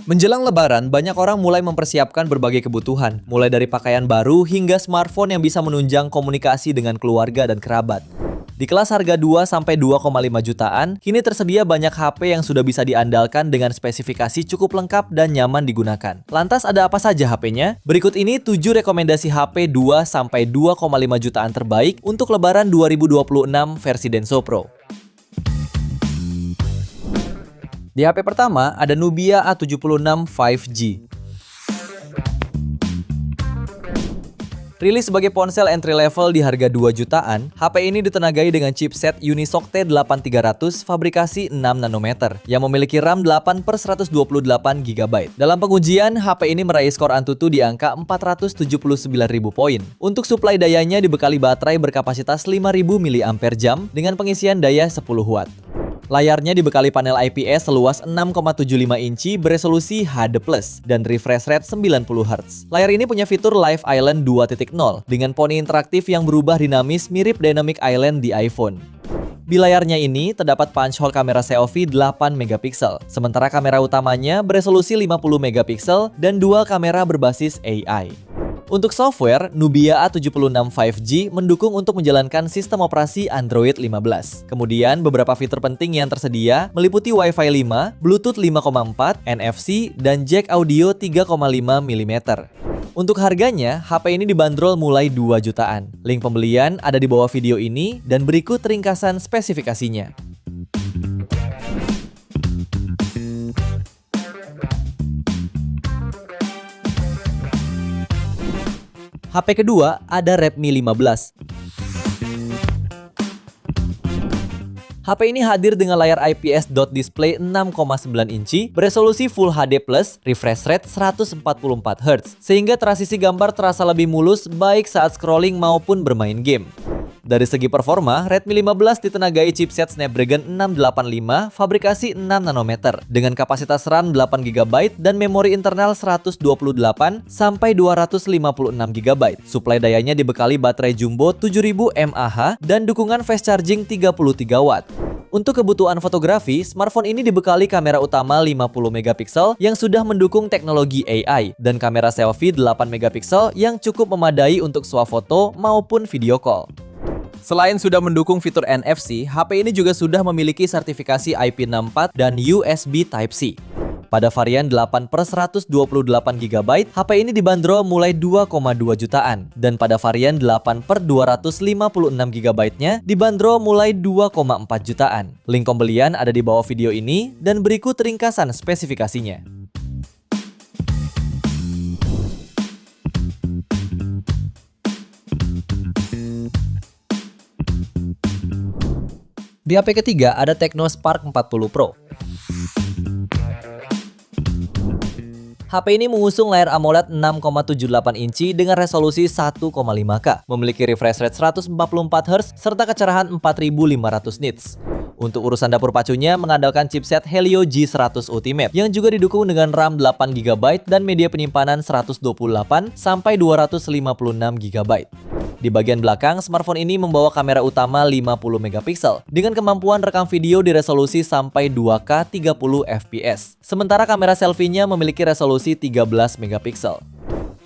Menjelang Lebaran, banyak orang mulai mempersiapkan berbagai kebutuhan, mulai dari pakaian baru hingga smartphone yang bisa menunjang komunikasi dengan keluarga dan kerabat. Di kelas harga 2-2,5 jutaan, kini tersedia banyak HP yang sudah bisa diandalkan dengan spesifikasi cukup lengkap dan nyaman digunakan. Lantas ada apa saja HP-nya? Berikut ini 7 rekomendasi HP 2-2,5 jutaan terbaik untuk Lebaran 2026 versi Denso Pro. Di HP pertama ada Nubia A76 5G. Rilis sebagai ponsel entry level di harga 2 jutaan, HP ini ditenagai dengan chipset Unisoc T8300 fabrikasi 6 nanometer yang memiliki RAM 8/128 GB. Dalam pengujian, HP ini meraih skor Antutu di angka 479.000 poin. Untuk suplai dayanya dibekali baterai berkapasitas 5.000 mAh dengan pengisian daya 10 Watt. Layarnya dibekali panel IPS seluas 6,75 inci beresolusi HD+, dan refresh rate 90 Hz. Layar ini punya fitur Live Island 2.0 dengan poni interaktif yang berubah dinamis mirip Dynamic Island di iPhone. Di layarnya ini terdapat punch hole kamera selfie 8 megapiksel, sementara kamera utamanya beresolusi 50 megapiksel dan dual kamera berbasis AI. Untuk software, Nubia A76 5G mendukung untuk menjalankan sistem operasi Android 15. Kemudian, beberapa fitur penting yang tersedia meliputi Wi-Fi 5, Bluetooth 5.4, NFC, dan jack audio 3,5 mm. Untuk harganya, HP ini dibanderol mulai 2 jutaan. Link pembelian ada di bawah video ini dan berikut ringkasan spesifikasinya. HP kedua ada Redmi 15. HP ini hadir dengan layar IPS dot display 6,9 inci, beresolusi Full HD+, refresh rate 144 Hz, sehingga transisi gambar terasa lebih mulus baik saat scrolling maupun bermain game. Dari segi performa, Redmi 15 ditenagai chipset Snapdragon 685 fabrikasi 6 nanometer dengan kapasitas RAM 8 GB dan memori internal 128 sampai 256 GB. Suplai dayanya dibekali baterai jumbo 7000 mAh dan dukungan fast charging 33 Watt. Untuk kebutuhan fotografi, smartphone ini dibekali kamera utama 50 megapiksel yang sudah mendukung teknologi AI dan kamera selfie 8 megapiksel yang cukup memadai untuk swafoto maupun video call. Selain sudah mendukung fitur NFC, HP ini juga sudah memiliki sertifikasi IP64 dan USB Type-C. Pada varian 8/128 GB, HP ini dibanderol mulai 2,2 jutaan. Dan pada varian 8/256 GB-nya dibanderol mulai 2,4 jutaan. Link pembelian ada di bawah video ini dan berikut ringkasan spesifikasinya. Di HP ketiga ada Tecno Spark 40 Pro. HP ini mengusung layar AMOLED 6,78 inci dengan resolusi 1,5K, memiliki refresh rate 144 Hz serta kecerahan 4500 nits. Untuk urusan dapur pacunya mengandalkan chipset Helio G100 Ultimate yang juga didukung dengan RAM 8 GB dan media penyimpanan 128 sampai 256 GB. Di bagian belakang, smartphone ini membawa kamera utama 50 megapiksel dengan kemampuan rekam video di resolusi sampai 2K 30 fps. Sementara kamera selfie-nya memiliki resolusi 13 megapiksel.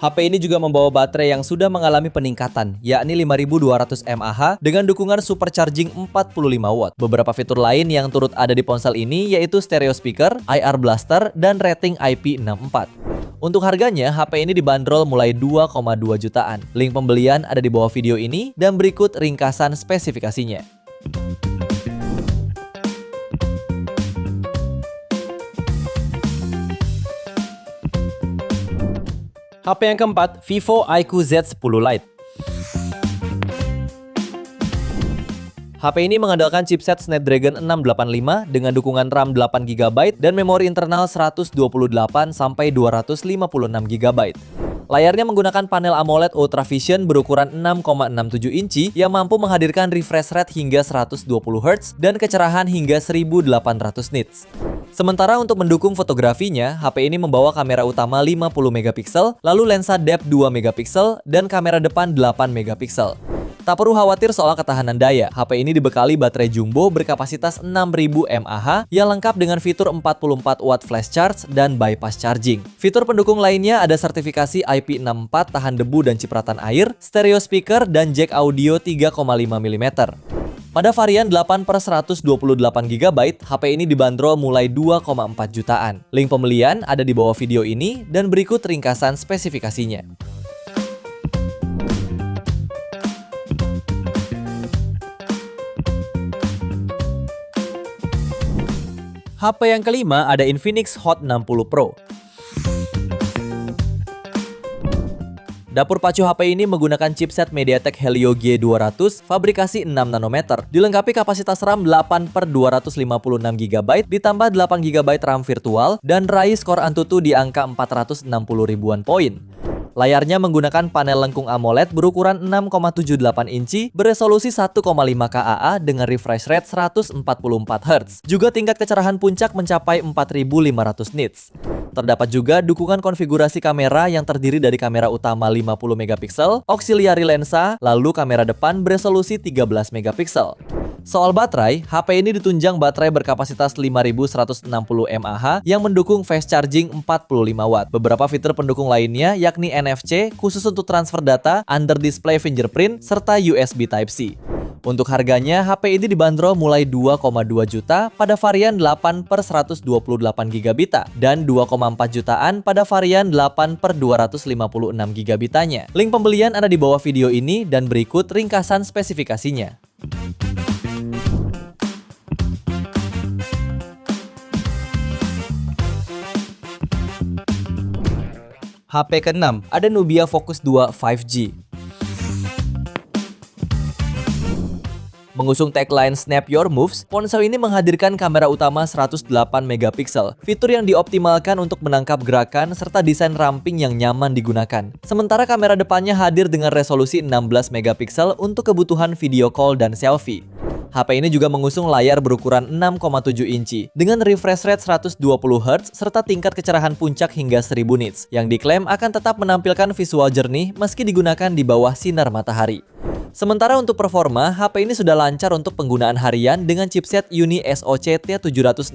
HP ini juga membawa baterai yang sudah mengalami peningkatan, yakni 5200 mAh dengan dukungan supercharging 45 Watt. Beberapa fitur lain yang turut ada di ponsel ini yaitu stereo speaker, IR blaster, dan rating IP64. Untuk harganya, HP ini dibanderol mulai 2,2 jutaan. Link pembelian ada di bawah video ini dan berikut ringkasan spesifikasinya. HP yang keempat, Vivo iQOO Z10 Lite. HP ini mengandalkan chipset Snapdragon 685 dengan dukungan RAM 8 GB dan memori internal 128 sampai 256 GB. Layarnya menggunakan panel AMOLED Ultra Vision berukuran 6,67 inci yang mampu menghadirkan refresh rate hingga 120 Hz dan kecerahan hingga 1800 nits. Sementara untuk mendukung fotografinya, HP ini membawa kamera utama 50 megapiksel, lalu lensa depth 2 megapiksel dan kamera depan 8 megapiksel. Tak perlu khawatir soal ketahanan daya. HP ini dibekali baterai jumbo berkapasitas 6000 mAh yang lengkap dengan fitur 44 watt flash charge dan bypass charging. Fitur pendukung lainnya ada sertifikasi IP64 tahan debu dan cipratan air, stereo speaker, dan jack audio 3,5 mm. Pada varian 8/128GB, HP ini dibanderol mulai 2,4 jutaan. Link pembelian ada di bawah video ini dan berikut ringkasan spesifikasinya. HP yang kelima ada Infinix Hot 60 Pro. Dapur pacu HP ini menggunakan chipset MediaTek Helio G200 fabrikasi 6 nanometer, dilengkapi kapasitas RAM 8/256GB ditambah 8GB RAM virtual dan raih skor Antutu di angka 460 ribuan poin. Layarnya menggunakan panel lengkung AMOLED berukuran 6,78 inci beresolusi 1,5 KAA dengan refresh rate 144 Hz. Juga tingkat kecerahan puncak mencapai 4500 nits. Terdapat juga dukungan konfigurasi kamera yang terdiri dari kamera utama 50 megapiksel, auxiliary lensa, lalu kamera depan beresolusi 13 megapiksel. Soal baterai, HP ini ditunjang baterai berkapasitas 5160 mAh yang mendukung fast charging 45 watt. Beberapa fitur pendukung lainnya yakni NFC khusus untuk transfer data, under display fingerprint, serta USB Type-C. Untuk harganya, HP ini dibanderol mulai 2,2 juta pada varian 8/128GB dan 2,4 jutaan pada varian 8/256GB-nya. Link pembelian ada di bawah video ini dan berikut ringkasan spesifikasinya. HP ke-6 ada Nubia Focus 2 5G. Mengusung tagline Snap Your Moves, ponsel ini menghadirkan kamera utama 108 megapiksel, fitur yang dioptimalkan untuk menangkap gerakan serta desain ramping yang nyaman digunakan. Sementara kamera depannya hadir dengan resolusi 16 megapiksel untuk kebutuhan video call dan selfie. HP ini juga mengusung layar berukuran 6,7 inci dengan refresh rate 120 Hz serta tingkat kecerahan puncak hingga 1000 nits yang diklaim akan tetap menampilkan visual jernih meski digunakan di bawah sinar matahari. Sementara untuk performa, HP ini sudah lancar untuk penggunaan harian dengan chipset Uni SoC T760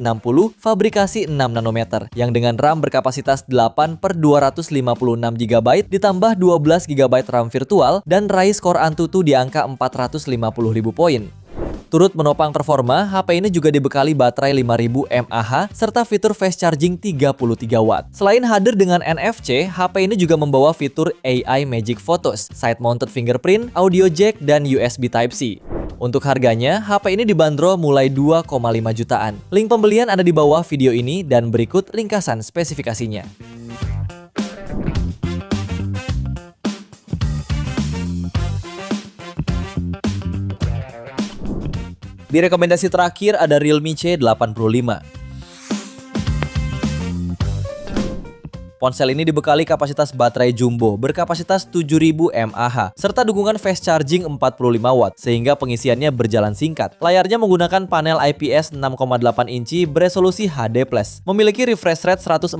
fabrikasi 6 nanometer yang dengan RAM berkapasitas 8/256GB ditambah 12GB RAM virtual dan raih skor Antutu di angka 450.000 poin. Turut menopang performa, HP ini juga dibekali baterai 5000 mAh serta fitur fast charging 33 watt. Selain hadir dengan NFC, HP ini juga membawa fitur AI Magic Photos, side mounted fingerprint, audio jack, dan USB Type-C. Untuk harganya, HP ini dibanderol mulai 2,5 jutaan. Link pembelian ada di bawah video ini dan berikut ringkasan spesifikasinya. Di rekomendasi terakhir ada Realme C85. Ponsel ini dibekali kapasitas baterai jumbo berkapasitas 7000 mAh serta dukungan fast charging 45 watt sehingga pengisiannya berjalan singkat. Layarnya menggunakan panel IPS 6,8 inci beresolusi HD+, memiliki refresh rate 144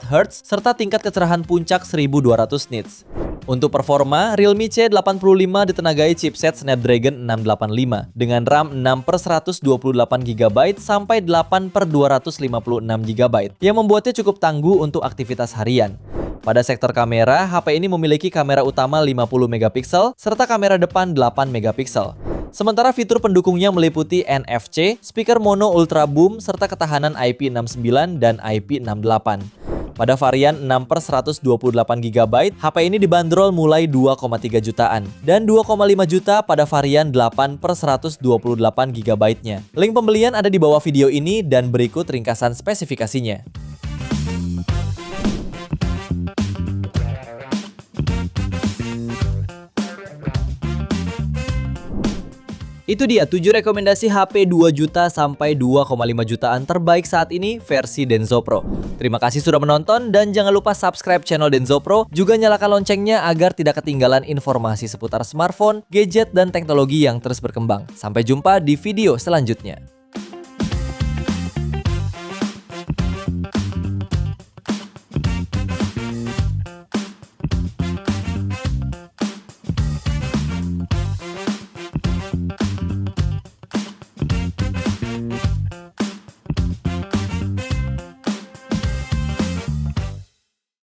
Hz serta tingkat kecerahan puncak 1200 nits. Untuk performa, Realme C85 ditenagai chipset Snapdragon 685 dengan RAM 6/128GB sampai 8/256GB yang membuatnya cukup tangguh untuk aktivitas harian. Pada sektor kamera, HP ini memiliki kamera utama 50 megapiksel serta kamera depan 8 megapiksel. Sementara fitur pendukungnya meliputi NFC, speaker mono ultra boom serta ketahanan IP69 dan IP68. Pada varian 6/128GB, HP ini dibanderol mulai 2,3 jutaan dan 2,5 juta pada varian 8/128GB-nya. Link pembelian ada di bawah video ini dan berikut ringkasan spesifikasinya. Itu dia 7 rekomendasi HP 2 juta sampai 2,5 jutaan terbaik saat ini versi Denso Pro. Terima kasih sudah menonton dan jangan lupa subscribe channel Denso Pro, juga nyalakan loncengnya agar tidak ketinggalan informasi seputar smartphone, gadget, dan teknologi yang terus berkembang. Sampai jumpa di video selanjutnya.